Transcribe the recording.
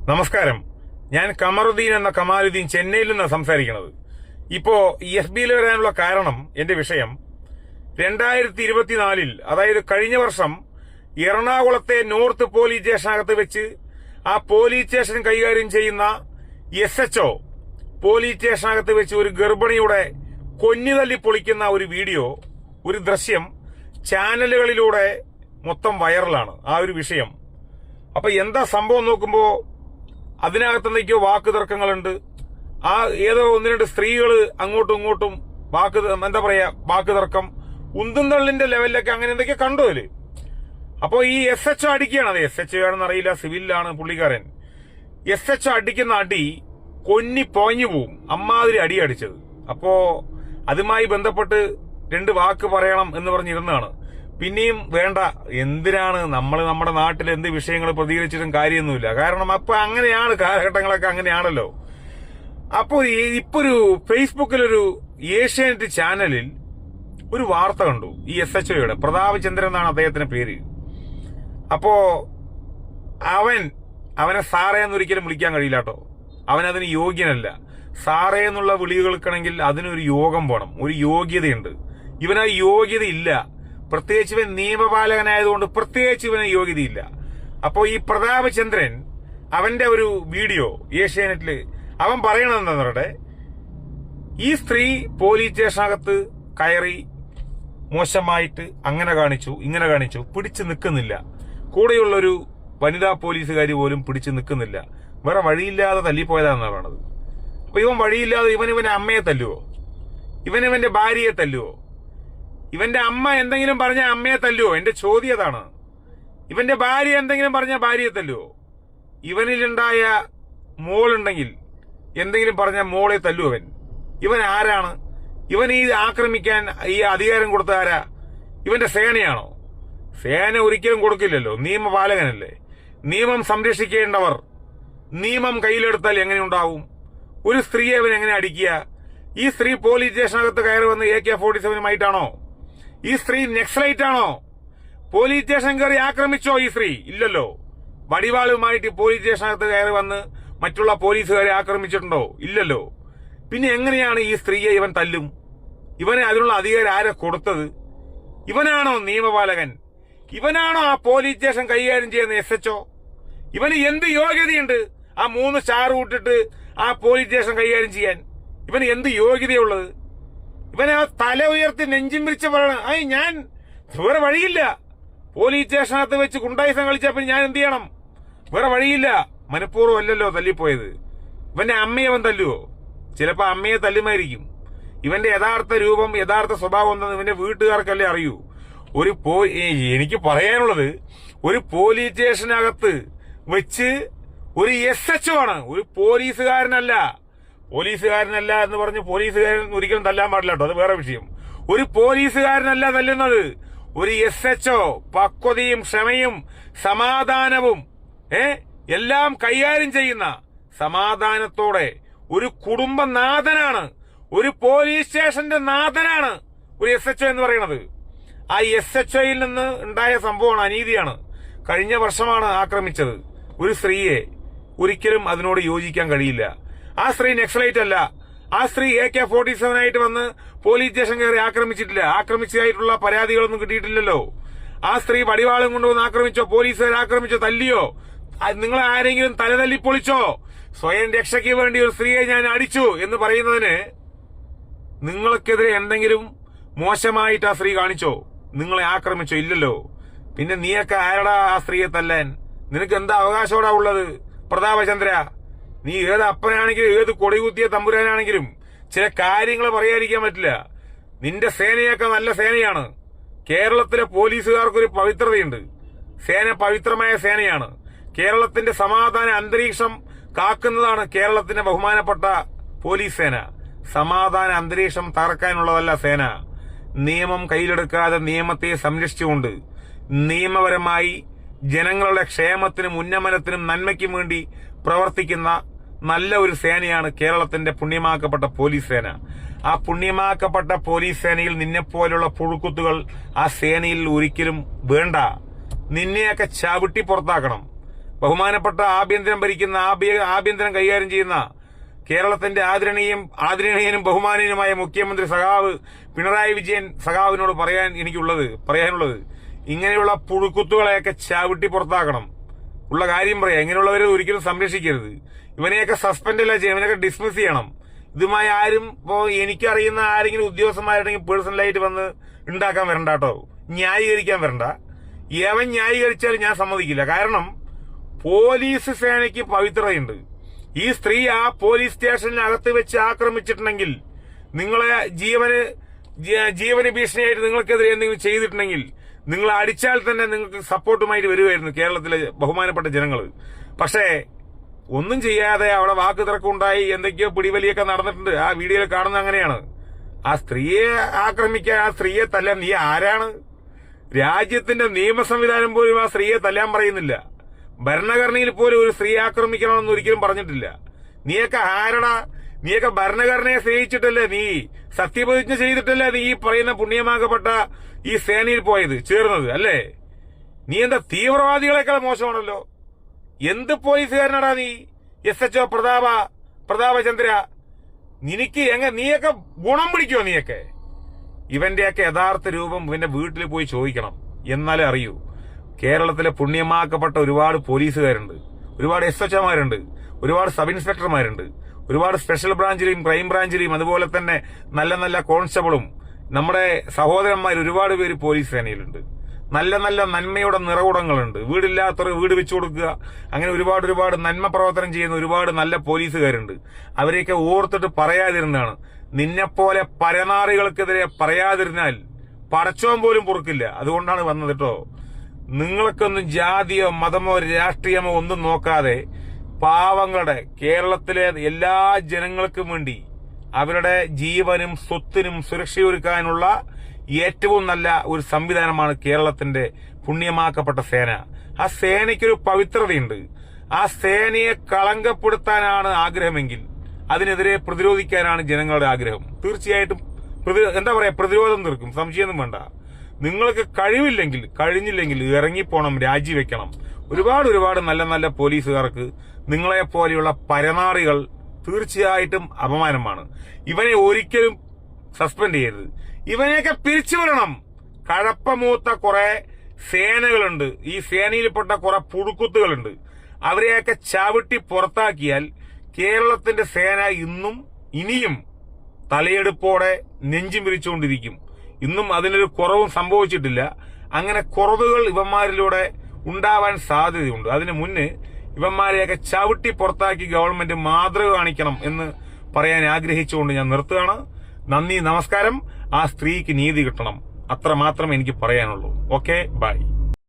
നമസ്കാരം. ഞാൻ കമറുദ്ദീൻ എന്ന കമാലുദ്ദീൻ ചെന്നൈയിൽ നിന്നാണ് സംസാരിക്കുന്നത്. ഇപ്പോ FBയിൽ വരാനുള്ള കാരണം, എന്റെ വിഷയം 2024 അതായത് കഴിഞ്ഞ വർഷം എറണാകുളത്തെ നോർത്ത് പോലീസ് സ്റ്റേഷനകത്ത് വെച്ച് ആ പോലീസ് സ്റ്റേഷൻ കൈകാര്യം ചെയ്യുന്ന SHO പോലീസ് സ്റ്റേഷനകത്ത് വെച്ച് ഒരു ഗർഭിണിയുടെ കൊഞ്ഞുതല്ലി പൊളിക്കുന്ന ഒരു വീഡിയോ, ഒരു ദൃശ്യം ചാനലുകളിലൂടെ മൊത്തം വൈറലാണ്. ആ ഒരു വിഷയം. അപ്പൊ എന്താ സംഭവം നോക്കുമ്പോ അതിനകത്ത് എന്തൊക്കെയോ വാക്ക് തർക്കങ്ങളുണ്ട്. ആ ഏതോ ഒന്ന് രണ്ട് സ്ത്രീകൾ അങ്ങോട്ടും ഇങ്ങോട്ടും വാക്ക് തർക്കം, ഉന്തും തള്ളിന്റെ ലെവലിലൊക്കെ അങ്ങനെ എന്തൊക്കെയോ കണ്ടു അതില്. അപ്പോ ഈ SHO അടിക്കുകയാണ്. അത് SHO ആണെന്ന് അറിയില്ല, സിവിലാണ് പുള്ളിക്കാരൻ. SHO അടിക്കുന്ന അടി കൊന്നി പോഞ്ഞു പോവും, അമ്മാതിരി അടി അടിച്ചത്. അപ്പോ അതുമായി ബന്ധപ്പെട്ട് രണ്ട് വാക്ക് പറയണം എന്ന് പറഞ്ഞിരുന്നതാണ്. പിന്നെയും വേണ്ട, എന്തിനാണ് നമ്മുടെ നാട്ടിൽ എന്ത് വിഷയങ്ങൾ പ്രതികരിച്ചിട്ടും കാര്യമൊന്നുമില്ല. കാരണം അപ്പൊ അങ്ങനെയാണ്, കാലഘട്ടങ്ങളൊക്കെ അങ്ങനെയാണല്ലോ. അപ്പോ ഇപ്പൊ ഒരു ഫേസ്ബുക്കിലൊരു ഏഷ്യാനെറ്റ് ചാനലിൽ ഒരു വാർത്ത കണ്ടു. ഈ SHOയുടെ പ്രതാപചന്ദ്രൻ എന്നാണ് അദ്ദേഹത്തിന്റെ പേര്. അപ്പോ അവനെ സാറേ എന്നൊരിക്കലും വിളിക്കാൻ കഴിയില്ല കേട്ടോ. അവനതിന് യോഗ്യനല്ല. സാറേ എന്നുള്ള വിളി കേൾക്കണമെങ്കിൽ അതിനൊരു യോഗം വേണം, ഒരു യോഗ്യതയുണ്ട്. ഇവനാ യോഗ്യതയില്ല. പ്രത്യേകിച്ച് ഇവൻ നിയമപാലകനായതുകൊണ്ട് പ്രത്യേകിച്ച് ഇവന് യോഗ്യതയില്ല. അപ്പോ ഈ പ്രതാപചന്ദ്രൻ അവന്റെ ഒരു വീഡിയോ ഏഷ്യാനെറ്റില് അവൻ പറയണത് എന്താന്ന് പറയട്ടെ, ഈ സ്ത്രീ പോലീസ് സ്റ്റേഷനകത്ത് കയറി മോശമായിട്ട് അങ്ങനെ കാണിച്ചു, ഇങ്ങനെ കാണിച്ചു, പിടിച്ചു നിൽക്കുന്നില്ല. കൂടെയുള്ളൊരു വനിതാ പോലീസുകാരി പോലും പിടിച്ചു നിൽക്കുന്നില്ല. വേറെ വഴിയില്ലാതെ തല്ലിപ്പോയതാണെന്നാണ് പറയണത്. അപ്പൊ ഇവൻ വഴിയില്ലാതെ ഇവന്റെ അമ്മയെ തല്ലുവോ? ഇവന്റെ ഭാര്യയെ തല്ലുവോ? ഇവന്റെ അമ്മ എന്തെങ്കിലും പറഞ്ഞ അമ്മയെ തല്ലുവോ? എന്റെ ചോദ്യം അതാണ്. ഇവന്റെ ഭാര്യ എന്തെങ്കിലും പറഞ്ഞ ഭാര്യയെ തല്ലുവോ? ഇവനിലുണ്ടായ മോളുണ്ടെങ്കിൽ എന്തെങ്കിലും പറഞ്ഞ മോളെ തല്ലുവോ? ഇവൻ ആരാണ്? ഇവൻ ഈ ആക്രമിക്കാൻ ഈ അധികാരം കൊടുത്ത ആരാ? ഇവന്റെ സേനയാണോ? സേന ഒരിക്കലും കൊടുക്കില്ലല്ലോ. നിയമപാലകനല്ലേ. നിയമം സംരക്ഷിക്കേണ്ടവർ നിയമം കയ്യിലെടുത്താൽ എങ്ങനെ ഉണ്ടാവും? ഒരു സ്ത്രീയെ അവൻ എങ്ങനെ അടിക്കുക? ഈ സ്ത്രീ പോലീസ് സ്റ്റേഷനകത്ത് കയറി വന്ന് AK-47 ഈ സ്ത്രീ നക്സലൈറ്റ് ആണോ? പോലീസ് സ്റ്റേഷൻ കയറി ആക്രമിച്ചോ ഈ സ്ത്രീ? ഇല്ലല്ലോ. വടിവാളുമായിട്ട് പോലീസ് സ്റ്റേഷനകത്ത് കയറി വന്ന് മറ്റുള്ള പോലീസുകാരെ ആക്രമിച്ചിട്ടുണ്ടോ? ഇല്ലല്ലോ. പിന്നെ എങ്ങനെയാണ് ഈ സ്ത്രീയെ ഇവൻ തല്ലും? ഇവനെ അതിനുള്ള അധികാരം ആരെ കൊടുത്തത്? ഇവനാണോ നിയമപാലകൻ? ഇവനാണോ ആ പോലീസ് സ്റ്റേഷൻ കൈകാര്യം ചെയ്യുന്ന SHO? ഇവന് എന്ത് യോഗ്യതയുണ്ട് ആ 3 സ്റ്റാർ വിട്ടിട്ട് ആ പോലീസ് സ്റ്റേഷൻ കൈകാര്യം ചെയ്യാൻ? ഇവന് എന്ത് യോഗ്യതയുള്ളത്? ഇവനെ ആ തല ഉയർത്തി നെഞ്ചും വിരിച്ച് പറയണം, ഞാൻ വേറെ വഴിയില്ല. പോലീസ് സ്റ്റേഷനകത്ത് വെച്ച് ഗുണ്ടായിസം കളിച്ചപ്പോൾ ഞാൻ എന്ത് ചെയ്യണം? വേറെ വഴിയില്ല. മനഃപൂർവ്വം അല്ലല്ലോ തല്ലിപ്പോയത്. ഇവന്റെ അമ്മയെ അവൻ തല്ലുവോ? ചിലപ്പോ അമ്മയെ തല്ലുമായിരിക്കും. ഇവന്റെ യഥാർത്ഥ രൂപം, യഥാർത്ഥ സ്വഭാവം എന്തെന്ന് ഇവന്റെ വീട്ടുകാർക്കല്ലേ അറിയൂ. എനിക്ക് പറയാനുള്ളത്, ഒരു പോലീസ് സ്റ്റേഷനകത്ത് വെച്ച് ഒരു SHO ആണ്, ഒരു പോലീസുകാരനല്ല എന്ന് പറഞ്ഞ് പോലീസുകാരൻ ഒരിക്കലും തല്ലാൻ പാടില്ല കേട്ടോ, അത് വേറെ വിഷയം. ഒരു പോലീസുകാരനല്ല തല്ലുന്നത്, ഒരു SHO പക്വതയും ക്ഷമയും സമാധാനവും എല്ലാം കൈകാര്യം ചെയ്യുന്ന, സമാധാനത്തോടെ ഒരു കുടുംബനാഥനാണ്, ഒരു പോലീസ് സ്റ്റേഷന്റെ നാഥനാണ് ഒരു SHO എന്ന് പറയുന്നത്. ആ SHOയിൽ നിന്ന് ഉണ്ടായ സംഭവമാണ്, അനീതിയാണ്. കഴിഞ്ഞ വർഷമാണ് ആക്രമിച്ചത് ഒരു സ്ത്രീയെ. ഒരിക്കലും അതിനോട് യോജിക്കാൻ കഴിയില്ല. ആ സ്ത്രീ നക്സലൈറ്റ് അല്ല. ആ സ്ത്രീ AK-47 വന്ന് പോലീസ് സ്റ്റേഷൻ കയറി ആക്രമിച്ചിട്ടില്ല. ആക്രമിച്ചതായിട്ടുള്ള പരാതികളൊന്നും കിട്ടിയിട്ടില്ലല്ലോ. ആ സ്ത്രീ വടിവാളും കൊണ്ടുവന്ന് ആക്രമിച്ചോ? പോലീസുകാർ ആക്രമിച്ചോ? തല്ലിയോ? നിങ്ങളെ ആരെങ്കിലും തലതല്ലി പൊളിച്ചോ? സ്വയം രക്ഷയ്ക്ക് വേണ്ടി ഒരു സ്ത്രീയെ ഞാൻ അടിച്ചു എന്ന് പറയുന്നതിന് നിങ്ങൾക്കെതിരെ എന്തെങ്കിലും മോശമായിട്ട് ആ സ്ത്രീ കാണിച്ചോ? നിങ്ങളെ ആക്രമിച്ചോ? ഇല്ലല്ലോ. പിന്നെ നീയൊക്കെ ആരടാ ആ സ്ത്രീയെ തല്ലാൻ? നിനക്ക് എന്താ അവകാശോടാ ഉള്ളത്? പ്രതാപചന്ദ്ര, നീ ഏത് അപ്പനാണെങ്കിലും ഏത് കൊടികുത്തിയ തമ്പുരാനാണെങ്കിലും ചില കാര്യങ്ങൾ പറയാതിരിക്കാൻ പറ്റില്ല. നിന്റെ സേനയൊക്കെ നല്ല സേനയാണ്. കേരളത്തിലെ പോലീസുകാർക്കൊരു പവിത്രതയുണ്ട്. സേന പവിത്രമായ സേനയാണ്. കേരളത്തിന്റെ സമാധാന അന്തരീക്ഷം കാക്കുന്നതാണ് കേരളത്തിന്റെ ബഹുമാനപ്പെട്ട പോലീസ് സേന. സമാധാന അന്തരീക്ഷം തകർക്കാനുള്ളതല്ല സേന. നിയമം കയ്യിലെടുക്കാതെ നിയമത്തെ സംരക്ഷിച്ചുകൊണ്ട് നിയമപരമായി ജനങ്ങളുടെ ക്ഷേമത്തിനും ഉന്നമനത്തിനും നന്മയ്ക്കും വേണ്ടി പ്രവർത്തിക്കുന്ന നല്ല ഒരു സേനയാണ് കേരളത്തിന്റെ പുണ്യമാക്കപ്പെട്ട പോലീസ് സേന. ആ പുണ്യമാക്കപ്പെട്ട പോലീസ് സേനയിൽ നിന്നെപ്പോലുള്ള പുഴുക്കുത്തുകൾ ആ സേനയിൽ ഒരിക്കലും വേണ്ട. നിന്നെയൊക്കെ ചവിട്ടി പുറത്താക്കണം. ബഹുമാനപ്പെട്ട ആഭ്യന്തരം ഭരിക്കുന്ന ആഭ്യന്തരം കൈകാര്യം ചെയ്യുന്ന കേരളത്തിന്റെ ആദരണീയനും ബഹുമാനീയനുമായ മുഖ്യമന്ത്രി സഖാവ് പിണറായി വിജയൻ സഖാവിനോട് പറയാനുള്ളത് ഇങ്ങനെയുള്ള പുഴുക്കുത്തുകളെയൊക്കെ ചവിട്ടി പുറത്താക്കണം. ഉള്ള കാര്യം പറയാം. ഇങ്ങനെയുള്ളവരെ ഒരിക്കലും സംരക്ഷിക്കരുത്. ഇവനെയൊക്കെ സസ്പെൻഡ് അല്ല ചെയ്യണം, ഇവനെയൊക്കെ ഡിസ്മിസ് ചെയ്യണം. ഇതുമായി ആരും എനിക്കറിയുന്ന ആരെങ്കിലും ഉദ്യോഗസ്ഥന്മാരുണ്ടെങ്കിൽ പേഴ്സണലായിട്ട് വന്ന് ഉണ്ടാക്കാൻ വരണ്ട കേട്ടോ, ന്യായീകരിക്കാൻ വരണ്ട. ഏവൻ ന്യായീകരിച്ചാലും ഞാൻ സമ്മതിക്കില്ല. കാരണം പോലീസ് സേനയ്ക്ക് പവിത്രതയുണ്ട്. ഈ സ്ത്രീ ആ പോലീസ് സ്റ്റേഷനിനകത്ത് വെച്ച് ആക്രമിച്ചിട്ടുണ്ടെങ്കിൽ, നിങ്ങളെ ജീവന് ഭീഷണിയായിട്ട് നിങ്ങൾക്കെതിരെ എന്തെങ്കിലും ചെയ്തിട്ടുണ്ടെങ്കിൽ നിങ്ങൾ അടിച്ചാൽ തന്നെ നിങ്ങൾക്ക് സപ്പോർട്ടുമായിട്ട് വരുമായിരുന്നു കേരളത്തിലെ ബഹുമാനപ്പെട്ട ജനങ്ങൾ. പക്ഷേ ഒന്നും ചെയ്യാതെ അവിടെ വാക്ക് തർക്കമുണ്ടായി, എന്തൊക്കെയോ പിടിവലിയൊക്കെ നടന്നിട്ടുണ്ട്. ആ വീഡിയോയിൽ കാണുന്നത് അങ്ങനെയാണ്. ആ സ്ത്രീയെ ആക്രമിക്കാൻ, ആ സ്ത്രീയെ തല്ലാൻ നീ ആരാണ്? രാജ്യത്തിന്റെ നിയമ സംവിധാനം പോലും ആ സ്ത്രീയെ തല്ലാൻ പറയുന്നില്ല. ഭരണഘടനയിൽ പോലും ഒരു സ്ത്രീ ആക്രമിക്കണമെന്ന് ഒരിക്കലും പറഞ്ഞിട്ടില്ല. നീയൊക്കെ ആരടാ? നീയൊക്കെ ഭരണഘടനയെ സ്നേഹിച്ചിട്ടല്ലേ, നീ സത്യപ്രതിജ്ഞ ചെയ്തിട്ടല്ലേ നീ ഈ പറയുന്ന പുണ്യമാക്കപ്പെട്ട ഈ സേനയിൽ ചേർന്നത് അല്ലേ? നീ എന്താ തീവ്രവാദികളെക്കാൾ മോശമാണല്ലോ. എന്ത് പോലീസുകാരനാടാ നീ? SHO പ്രതാപചന്ദ്ര, നീയൊക്കെ ഗുണം പിടിക്കുമോ? നീയൊക്കെ ഇവന്റെയൊക്കെ യഥാർത്ഥ രൂപം ഇവന്റെ വീട്ടിൽ പോയി ചോദിക്കണം, എന്നാലേ അറിയൂ. കേരളത്തിലെ പുണ്യമാക്കപ്പെട്ട ഒരുപാട് പോലീസുകാരുണ്ട്, ഒരുപാട് SHOമാരുണ്ട്, ഒരുപാട് സബ് ഇൻസ്പെക്ടർമാരുണ്ട്, ഒരുപാട് സ്പെഷ്യൽ ബ്രാഞ്ചിലെയും ക്രൈം ബ്രാഞ്ചിലെയും അതുപോലെ തന്നെ നല്ല നല്ല കോൺസ്റ്റബിളും നമ്മുടെ സഹോദരന്മാർ ഒരുപാട് പേര് പോലീസ് സേനയിലുണ്ട്. നല്ല നല്ല നന്മയുടെ നിറകുടങ്ങളുണ്ട്. വീടില്ലാത്തവർ വീട് വെച്ചു കൊടുക്കുക, അങ്ങനെ ഒരുപാട് നന്മ പ്രവർത്തനം ചെയ്യുന്ന ഒരുപാട് നല്ല പോലീസുകാരുണ്ട്. അവരെയൊക്കെ ഓർത്തിട്ട് പറയാതിരുന്നതാണ്. നിന്നെപ്പോലെ പരനാറികൾക്കെതിരെ പറയാതിരുന്നാൽ പടച്ചോൻ പോലും പൊറുക്കില്ല. അതുകൊണ്ടാണ് വന്നത് കേട്ടോ. നിങ്ങൾക്കൊന്നും ജാതിയോ മതമോ രാഷ്ട്രീയമോ ഒന്നും നോക്കാതെ പാവങ്ങളുടെ, കേരളത്തിലെ എല്ലാ ജനങ്ങൾക്കും വേണ്ടി അവരുടെ ജീവനും സ്വത്തിനും സുരക്ഷയൊരുക്കാനുള്ള ഏറ്റവും നല്ല ഒരു സംവിധാനമാണ് കേരളത്തിന്റെ പുണ്യമാക്കപ്പെട്ട സേന. ആ സേനയ്ക്കൊരു പവിത്രതയുണ്ട്. ആ സേനയെ കളങ്കപ്പെടുത്താനാണ് ആഗ്രഹമെങ്കിൽ അതിനെതിരെ പ്രതിരോധിക്കാനാണ് ജനങ്ങളുടെ ആഗ്രഹം. തീർച്ചയായിട്ടും പ്രതിരോധം തീർക്കും, സംശയമൊന്നും വേണ്ട. നിങ്ങൾക്ക് കഴിഞ്ഞില്ലെങ്കിൽ ഇറങ്ങിപ്പോണം, രാജിവെക്കണം. ഒരുപാട് നല്ല നല്ല പോലീസുകാർക്ക് നിങ്ങളെപ്പോലെയുള്ള പരനാറികൾ തീർച്ചയായിട്ടും അപമാനമാണ്. ഇവനെ ഒരിക്കലും സസ്പെൻഡ് ചെയ്യരുത്. ഇവനെയൊക്കെ പിരിച്ചുവിടണം. കഴപ്പമൂത്ത കുറെ സേനകളുണ്ട്, ഈ സേനയിൽപ്പെട്ട കുറെ പുഴുക്കുത്തുകളുണ്ട്. അവരെയൊക്കെ ചവിട്ടി പുറത്താക്കിയാൽ കേരളത്തിന്റെ സേന ഇനിയും തലയെടുപ്പോടെ നെഞ്ചും വിരിച്ചുകൊണ്ടിരിക്കും. ഇന്നും അതിനൊരു കുറവും സംഭവിച്ചിട്ടില്ല. അങ്ങനെ കുറവുകൾ ഇവന്മാരിലൂടെ ഉണ്ടാവാൻ സാധ്യതയുണ്ട്. അതിനു മുന്നേ ഇവന്മാരെയൊക്കെ ചവിട്ടി പുറത്താക്കി ഗവൺമെന്റ് മാതൃക കാണിക്കണം എന്ന് പറയാൻ ആഗ്രഹിച്ചുകൊണ്ട് ഞാൻ നിർത്തുകയാണ്. നന്ദി, നമസ്കാരം. ആ സ്ത്രീക്ക് നീതി കിട്ടണം, അത്ര മാത്രമേ എനിക്ക് പറയാനുള്ളൂ. Okay, by.